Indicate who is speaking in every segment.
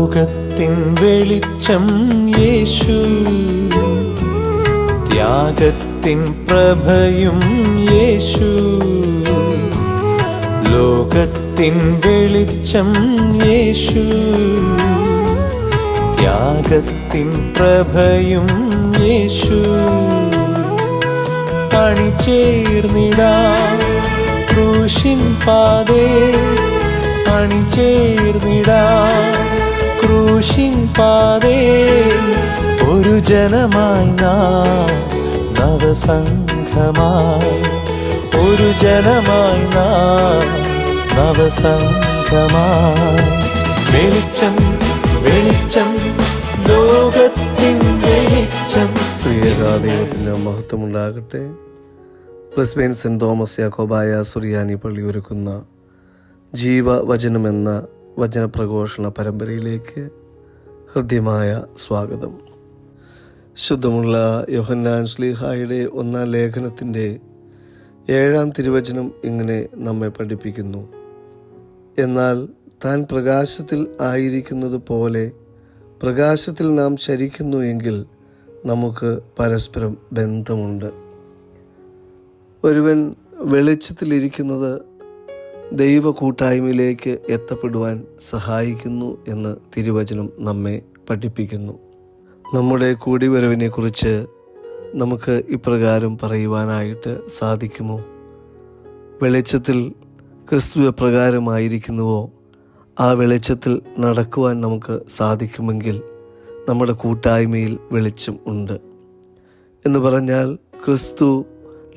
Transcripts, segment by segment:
Speaker 1: ലോകത്തിൻ വെളിച്ചം യേശു, ത്യാഗത്തിൻ പ്രഭയും യേശു. ലോകത്തിൻ വെളിച്ചം യേശു, ത്യാഗത്തിൻ പ്രഭയും യേശു. അണിചേർന്നിടാം ക്രൂശിൻ പാതേ, അണിചേർന്നിടാം ക്രൂശിൻ പാതേ. ഒരു ജനമായി നാം നവസംഘമായി, ഒരു ജനമായി നാം നവസംഘമായി. വെളിച്ചം വെളിച്ചം ലോകത്തിൻ വെളിച്ചം.
Speaker 2: ദൈവത്തിൻ്റെ മഹത്വമുണ്ടാകട്ടെ. ബ്രിസ്ബെയിൻ സെൻറ് തോമസ് യാക്കോബായ സുറിയാനി പള്ളി ഒരുക്കുന്ന ജീവവചനമെന്ന വചനപ്രഘോഷണ പരമ്പരയിലേക്ക് ഹൃദ്യമായ സ്വാഗതം. ശുദ്ധമുള്ള യോഹന്നാൻ ശ്ലീഹായുടെ 1-ാം ലേഖനത്തിൻ്റെ 7-ാം തിരുവചനം ഇങ്ങനെ നമ്മെ പഠിപ്പിക്കുന്നു: എന്നാൽ താൻ പ്രകാശത്തിൽ ആയിരിക്കുന്നത് പോലെ പ്രകാശത്തിൽ നാം ചരിക്കുന്നു എങ്കിൽ നമുക്ക് പരസ്പരം ബന്ധമുണ്ട്. ഒരുവൻ വെളിച്ചത്തിലിരിക്കുന്നത് ദൈവ കൂട്ടായ്മയിലേക്ക് എത്തപ്പെടുവാൻ സഹായിക്കുന്നു എന്ന് തിരുവചനം നമ്മെ പഠിപ്പിക്കുന്നു. നമ്മുടെ കൂടിവരവിനെക്കുറിച്ച് നമുക്ക് ഇപ്രകാരം പറയുവാനായിട്ട് സാധിക്കുമോ? വെളിച്ചത്തിൽ ക്രിസ്തു എപ്രകാരമായിരിക്കുന്നുവോ ആ വെളിച്ചത്തിൽ നടക്കുവാൻ നമുക്ക് സാധിക്കുമെങ്കിൽ നമ്മുടെ കൂട്ടായ്മയിൽ വെളിച്ചം ഉണ്ട് എന്ന് പറഞ്ഞാൽ, ക്രിസ്തു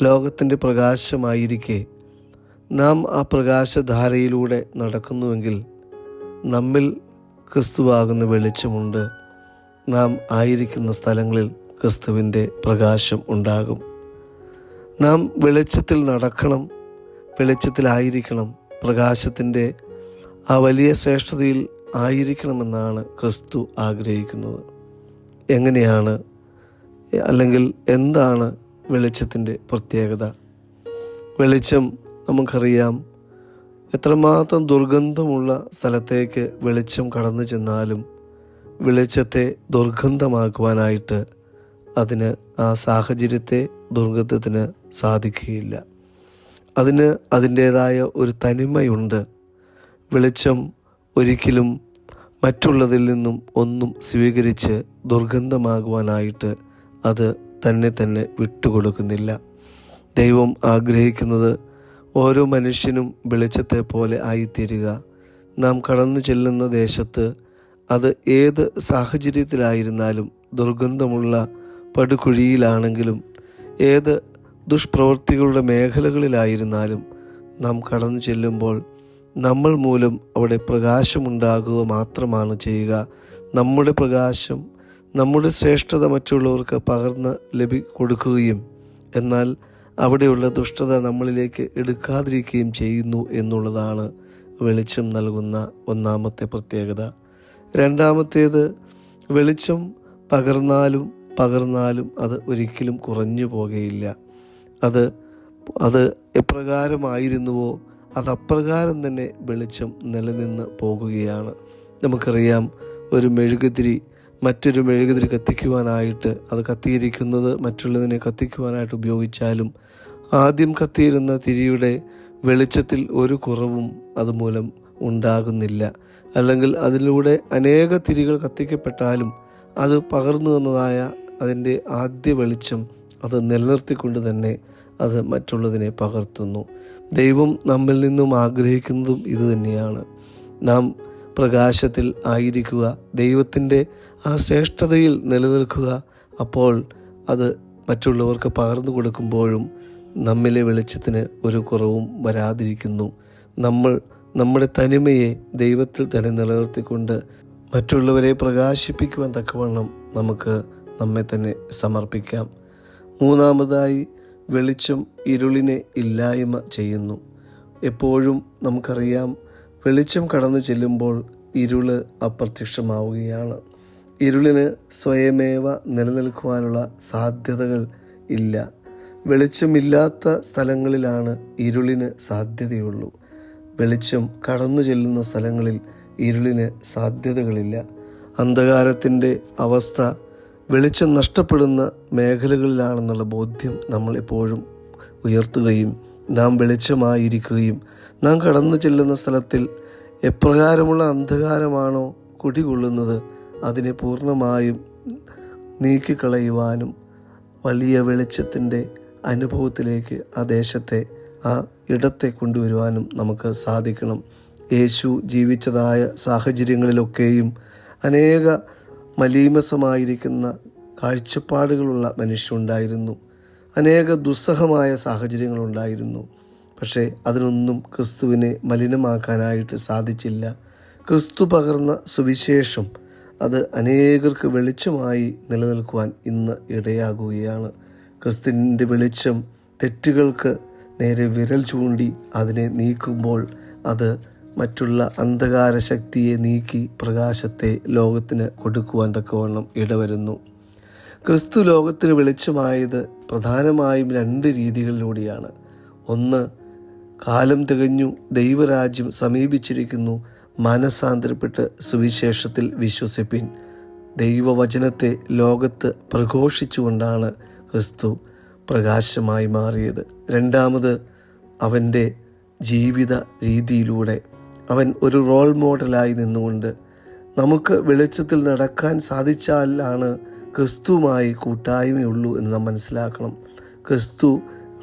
Speaker 2: ലോകത്തിൻ്റെ പ്രകാശമായിരിക്കെ നാം ആ പ്രകാശധാരയിലൂടെ നടക്കുന്നുവെങ്കിൽ നമ്മിൽ ക്രിസ്തുവാകുന്ന വെളിച്ചമുണ്ട്. നാം ആയിരിക്കുന്ന സ്ഥലങ്ങളിൽ ക്രിസ്തുവിൻ്റെ പ്രകാശം ഉണ്ടാകും. നാം വെളിച്ചത്തിൽ നടക്കണം, വെളിച്ചത്തിലായിരിക്കണം, പ്രകാശത്തിൻ്റെ ആ വലിയ ശ്രേഷ്ഠതയിൽ ആയിരിക്കണമെന്നാണ് ക്രിസ്തു ആഗ്രഹിക്കുന്നത്. എങ്ങനെയാണ്, അല്ലെങ്കിൽ എന്താണ് വെളിച്ചത്തിൻ്റെ പ്രത്യേകത? വെളിച്ചം നമുക്കറിയാം, എത്രമാത്രം ദുർഗന്ധമുള്ള സ്ഥലത്തേക്ക് വെളിച്ചം കടന്നു ചെന്നാലും വെളിച്ചത്തെ ദുർഗന്ധമാക്കുവാനായിട്ട് അതിന്, ആ സാഹചര്യത്തെ ദുർഗന്ധത്തിന് സാധിക്കുകയില്ല. അതിന് അതിൻ്റേതായ ഒരു തനിമയുണ്ട്. വെളിച്ചം ഒരിക്കലും മറ്റുള്ളതിൽ നിന്നും ഒന്നും സ്വീകരിച്ച് ദുർഗന്ധമാകുവാനായിട്ട് അത് തന്നെ വിട്ടുകൊടുക്കുന്നില്ല. ദൈവം ആഗ്രഹിക്കുന്നത് ഓരോ മനുഷ്യനും വെളിച്ചത്തെ പോലെ ആയിത്തീരുക. നാം കടന്നു ചെല്ലുന്ന ദേശത്ത് അത് ഏത് സാഹചര്യത്തിലായിരുന്നാലും, ദുർഗന്ധമുള്ള പടുകുഴിയിലാണെങ്കിലും, ഏത് ദുഷ്പ്രവൃത്തികളുടെ മേഖലകളിലായിരുന്നാലും, നാം കടന്നു ചെല്ലുമ്പോൾ നമ്മൾ മൂലം അവിടെ പ്രകാശമുണ്ടാകുക മാത്രമാണ് ചെയ്യുക. നമ്മുടെ പ്രകാശം, നമ്മുടെ ശ്രേഷ്ഠത മറ്റുള്ളവർക്ക് പകർന്ന് കൊടുക്കുകയും എന്നാൽ അവിടെയുള്ള ദുഷ്ടത നമ്മളിലേക്ക് എടുക്കാതിരിക്കുകയും ചെയ്യുന്നു എന്നുള്ളതാണ് വെളിച്ചം നൽകുന്ന ഒന്നാമത്തെ പ്രത്യേകത. രണ്ടാമത്തേത്, വെളിച്ചം പകർന്നാലും അത് ഒരിക്കലും കുറഞ്ഞു പോകുകയില്ല. അത് എപ്രകാരമായിരുന്നുവോ അതപ്രകാരം തന്നെ വെളിച്ചം നിലനിന്ന് പോകുകയാണ്. നമുക്കറിയാം, ഒരു മെഴുകുതിരി മറ്റൊരു മെഴുകുതിരി കത്തിക്കുവാനായിട്ട്, അത് കത്തിയിരിക്കുന്നത് മറ്റുള്ളതിനെ കത്തിക്കുവാനായിട്ട് ഉപയോഗിച്ചാലും ആദ്യം കത്തിയിരുന്ന തിരിയുടെ വെളിച്ചത്തിൽ ഒരു കുറവും അതുമൂലം ഉണ്ടാകുന്നില്ല. അല്ലെങ്കിൽ അതിലൂടെ അനേക തിരികൾ കത്തിക്കപ്പെട്ടാലും അത് പകർന്നു വന്നതായ അതിൻ്റെ ആദ്യ വെളിച്ചം അത് നിലനിർത്തിക്കൊണ്ട് തന്നെ അത് മറ്റുള്ളതിനെ പകർത്തുന്നു. ദൈവം നമ്മിൽ നിന്നും ആഗ്രഹിക്കുന്നതും ഇത് തന്നെയാണ്. നാം പ്രകാശത്തിൽ ആയിരിക്കുക, ദൈവത്തിൻ്റെ ആ ശ്രേഷ്ഠതയിൽ നിലനിൽക്കുക. അപ്പോൾ അത് മറ്റുള്ളവർക്ക് പകർന്നു കൊടുക്കുമ്പോഴും നമ്മിലെ വെളിച്ചത്തിന് ഒരു കുറവും വരാതിരിക്കുന്നു. നമ്മുടെ തനിമയെ ദൈവത്തിൽ തന്നെ നിലനിർത്തിക്കൊണ്ട് മറ്റുള്ളവരെ പ്രകാശിപ്പിക്കുവാൻ തക്കവണ്ണം നമുക്ക് നമ്മെ തന്നെ സമർപ്പിക്കാം. മൂന്നാമതായി, വെളിച്ചം ഇരുളിനെ ഇല്ലായ്മ ചെയ്യുന്നു. എപ്പോഴും നമുക്കറിയാം, വെളിച്ചം കടന്നു ചെല്ലുമ്പോൾ ഇരുള് അപ്രത്യക്ഷമാവുകയാണ്. ഇരുളിന് സ്വയമേവ നിലനിൽക്കുവാനുള്ള സാധ്യതകൾ ഇല്ല. വെളിച്ചമില്ലാത്ത സ്ഥലങ്ങളിലാണ് ഇരുളിന് സാധ്യതയുള്ളൂ. വെളിച്ചം കടന്നു ചെല്ലുന്ന സ്ഥലങ്ങളിൽ ഇരുളിന് സാധ്യതകളില്ല. അന്ധകാരത്തിൻ്റെ അവസ്ഥ വെളിച്ചം നഷ്ടപ്പെടുന്ന മേഖലകളിലാണെന്നുള്ള ബോധ്യം നമ്മൾ എപ്പോഴും ഉയർത്തുകയും നാം വെളിച്ചമായിരിക്കുകയും നാം കടന്നു ചെല്ലുന്ന സ്ഥലത്തിൽ എപ്രകാരമുള്ള അന്ധകാരമാണോ കുടികൊള്ളുന്നത് അതിനെ പൂർണ്ണമായും നീക്കിക്കളയുവാനും വലിയ വെളിച്ചത്തിൻ്റെ അനുഭവത്തിലേക്ക് ആ ദേശത്തെ, ആ ഇടത്തെ കൊണ്ടുവരുവാനും നമുക്ക് സാധിക്കണം. യേശു ജീവിച്ചതായ സാഹചര്യങ്ങളിലൊക്കെയും അനേക മലീമസമായിരിക്കുന്ന കാഴ്ചപ്പാടുകളുള്ള മനുഷ്യരുണ്ടായിരുന്നു. അനേക ദുസ്സഹമായ സാഹചര്യങ്ങളുണ്ടായിരുന്നു. പക്ഷേ അതിനൊന്നും ക്രിസ്തുവിനെ മലിനമാക്കാനായിട്ട് സാധിച്ചില്ല. ക്രിസ്തു പകർന്ന സുവിശേഷം അത് അനേകർക്ക് വെളിച്ചമായി നിലനിൽക്കുവാൻ ഇന്ന് ഇടയാകുകയാണ്. ക്രിസ്തുവിൻ്റെ വെളിച്ചം തെറ്റുകൾക്ക് നേരെ വിരൽ ചൂണ്ടി അതിനെ നീക്കുമ്പോൾ അത് മറ്റുള്ള അന്ധകാര ശക്തിയെ നീക്കി പ്രകാശത്തെ ലോകത്തിന് കൊടുക്കുവാൻ തക്കവണ്ണം ഇടവരുന്നു. ക്രിസ്തു ലോകത്തിന് വെളിച്ചമായത് പ്രധാനമായും 2 രീതികളിലൂടെയാണ്. ഒന്ന്, കാലം തികഞ്ഞു, ദൈവരാജ്യം സമീപിച്ചിരിക്കുന്നു, മനസ്സാന്തരപ്പെട്ട് സുവിശേഷത്തിൽ വിശ്വസിപ്പിൻ. ദൈവവചനത്തെ ലോകത്ത് പ്രഘോഷിച്ചുകൊണ്ടാണ് ക്രിസ്തു പ്രകാശമായി മാറിയത്. രണ്ടാമത്, അവൻ്റെ ജീവിത രീതിയിലൂടെ അവൻ ഒരു റോൾ മോഡലായി നിന്നുകൊണ്ട് നമുക്ക് വെളിച്ചത്തിൽ നടക്കാൻ സാധിച്ചാലാണ് ക്രിസ്തുവുമായി കൂട്ടായ്മയുള്ളൂ എന്ന് നാം മനസ്സിലാക്കണം. ക്രിസ്തു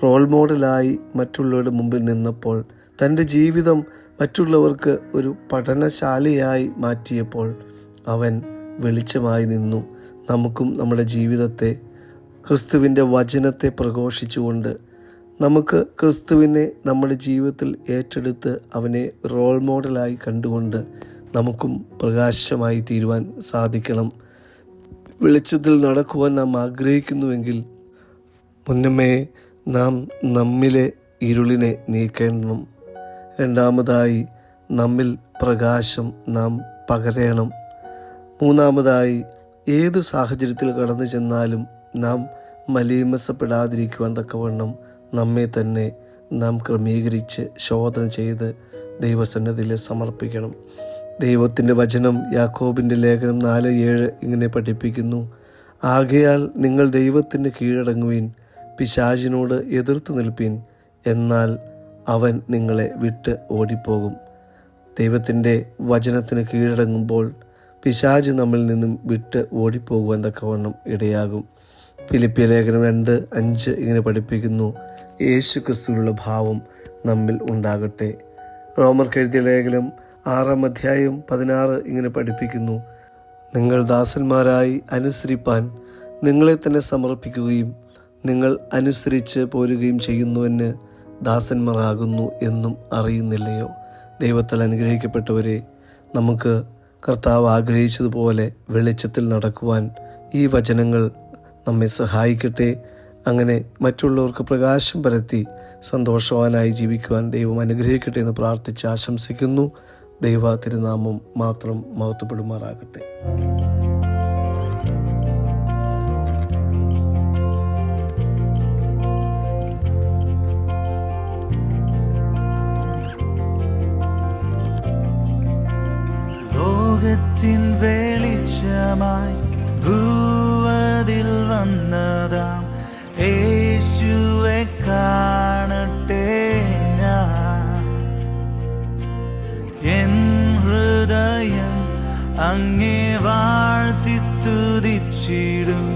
Speaker 2: റോൾ മോഡലായി മറ്റുള്ളവരുടെ മുമ്പിൽ നിന്നപ്പോൾ തൻ്റെ ജീവിതം മറ്റുള്ളവർക്ക് ഒരു പഠനശാലയായി മാറ്റിയപ്പോൾ അവൻ വെളിച്ചമായി നിന്നു. നമുക്കും നമ്മുടെ ജീവിതത്തെ ക്രിസ്തുവിൻ്റെ വചനത്തെ പ്രഘോഷിച്ചുകൊണ്ട് നമുക്ക് ക്രിസ്തുവിനെ നമ്മുടെ ജീവിതത്തിൽ ഏറ്റെടുത്ത് അവനെ റോൾ മോഡലായി കണ്ടുകൊണ്ട് നമുക്കും പ്രകാശമായി തീരുവാൻ സാധിക്കണം. വെളിച്ചത്തിൽ നടക്കുവാൻ നാം ആഗ്രഹിക്കുന്നുവെങ്കിൽ മുന്നമേ നാം നമ്മിലെ ഇരുളിനെ നീക്കേണം. രണ്ടാമതായി, നമ്മിൽ പ്രകാശം നാം പകരണം. മൂന്നാമതായി, ഏത് സാഹചര്യത്തിൽ കടന്നു ചെന്നാലും നാം മലീമസപ്പെടാതിരിക്കുവാൻ തക്കവണ്ണം നമ്മെ തന്നെ നാം ക്രമീകരിച്ച് ശോധന ചെയ്ത് ദൈവസന്നിധിയിൽ സമർപ്പിക്കണം. ദൈവത്തിൻ്റെ വചനം യാക്കോബിൻ്റെ ലേഖനം 4:7 ഇങ്ങനെ പഠിപ്പിക്കുന്നു: ആകയാൽ നിങ്ങൾ ദൈവത്തിന് കീഴടങ്ങുവിൻ, പിശാചിനോട് എതിർത്ത് നിൽപ്പിൻ, എന്നാൽ അവൻ നിങ്ങളെ വിട്ട് ഓടിപ്പോകും. ദൈവത്തിൻ്റെ വചനത്തിന് കീഴടങ്ങുമ്പോൾ പിശാച് നമ്മിൽ നിന്നും വിട്ട് ഓടിപ്പോകുവാൻ തക്കവണ്ണം ഇടയാകും. ഫിലിപ്പിയ ലേഖനം 2:5 ഇങ്ങനെ പഠിപ്പിക്കുന്നു: യേശു ക്രിസ്തുവിനുള്ള ഭാവം നമ്മിൽ ഉണ്ടാകട്ടെ. റോമർക്ക് എഴുതിയ ലേഖനം 6:16 ഇങ്ങനെ പഠിപ്പിക്കുന്നു: നിങ്ങൾ ദാസന്മാരായി അനുസരിപ്പാൻ നിങ്ങളെ തന്നെ സമർപ്പിക്കുകയും നിങ്ങൾ അനുസരിച്ച് പോരുകയും ചെയ്യുന്നുവെന്ന് ദാസന്മാരാകുന്നു എന്നും അറിയുന്നില്ലയോ? ദൈവത്താൽ അനുഗ്രഹിക്കപ്പെട്ടവരെ, നമുക്ക് കർത്താവ് ആഗ്രഹിച്ചതുപോലെ വെളിച്ചത്തിൽ നടക്കുവാൻ ഈ വചനങ്ങൾ നമ്മെ സഹായിക്കട്ടെ. അങ്ങനെ മറ്റുള്ളവർക്ക് പ്രകാശം പരത്തി സന്തോഷവാനായി ജീവിക്കുവാൻ ദൈവം അനുഗ്രഹിക്കട്ടെ എന്ന് പ്രാർത്ഥിച്ച് ആശംസിക്കുന്നു. ദൈവ തിരുനാമം മാത്രം മഹത്വപ്പെടുമാറാകട്ടെ.
Speaker 1: ലോകത്തിൻ വെളിച്ചമായി ഭൂവതിൽ വന്നതാം യേശുവെ കാണട്ടെ ഞാൻ. എൻ ഹൃദയം അങ്ങേ വാഴ്ത്തി സ്തുതിച്ചിടും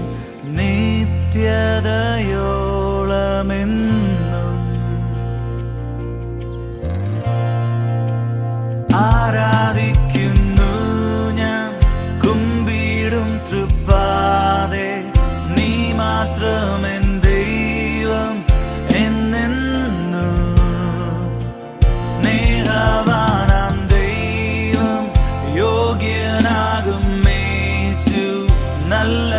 Speaker 1: നിത്യതയോളമെന്നും. ആരാധിക്കുന്നു ഞാൻ, കുമ്പിടും തൃപ്പാതെ, നീ മാത്രമെൻ ദൈവം എന്നെന്നു. സ്നേഹവാനാം ദൈവം യോഗ്യനാകും യേശു, നല്ല